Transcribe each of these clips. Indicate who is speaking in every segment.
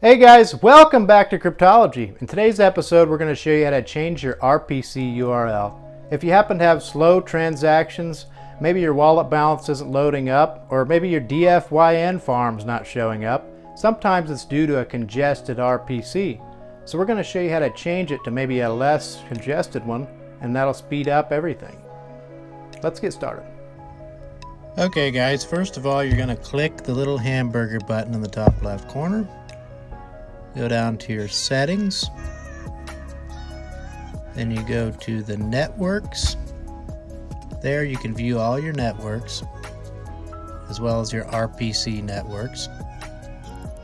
Speaker 1: Hey guys, welcome back to Cryptology. In today's episode, we're going to show you how to change your RPC URL. If you happen to have slow transactions, maybe your wallet balance isn't loading up, or maybe your DFYN farm's not showing up, sometimes it's due to a congested RPC. So we're going to show you how to change it to maybe a less congested one, and that'll speed up everything. Let's get started. Okay guys, first of all, you're going to click the little hamburger button in the top left corner. Go down to your settings, then you go to the networks. There you can view all your networks as well as your RPC networks.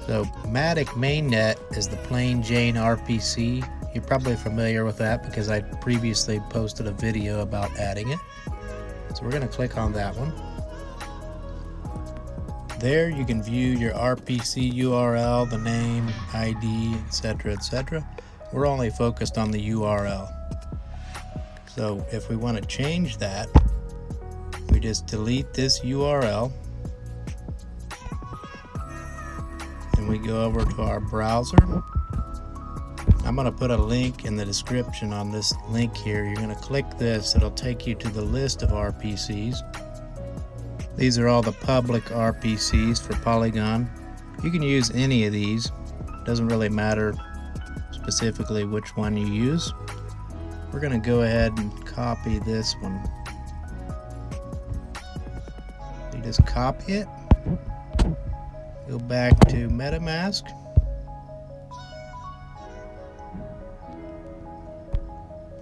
Speaker 1: So Matic Mainnet is the plain Jane RPC. You're probably familiar with that because I previously posted a video about adding it. So we're going to click on that one. There you can view your RPC URL, the name, ID, etc., etc. We're only focused on the URL. So if we want to change that, we just delete this URL and we go over to our browser. I'm going to put a link in the description on this link here. You're going to click this, it'll take you to the list of RPCs. These are all the public RPCs for Polygon. You can use any of these. Doesn't really matter specifically which one you use. We're going to go ahead and copy this one. You just copy it. Go back to MetaMask.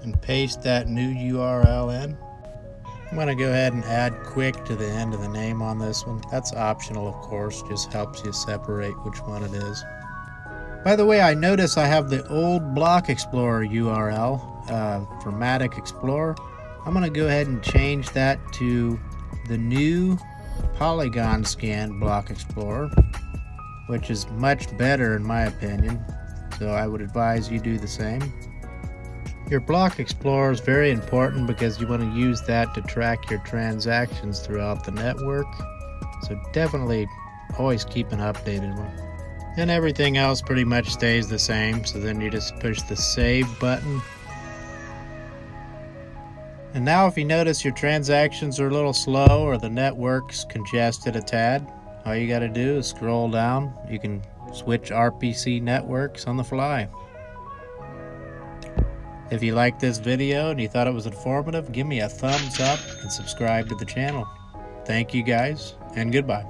Speaker 1: And paste that new URL in. I'm going to go ahead and add quick to the end of the name on this one. That's optional, of course, just helps you separate which one it is. By the way, I notice I have the old Block Explorer URL for Matic Explorer. I'm going to go ahead and change that to the new Polygon Scan Block Explorer, which is much better in my opinion, so I would advise you do the same. Your Block Explorer is very important because you want to use that to track your transactions throughout the network. So definitely always keep an updated one. And everything else pretty much stays the same. So then you just push the save button. And now if you notice your transactions are a little slow or the network's congested a tad, all you got to do is scroll down. You can switch RPC networks on the fly. If you liked this video and you thought it was informative, give me a thumbs up and subscribe to the channel. Thank you guys, and goodbye.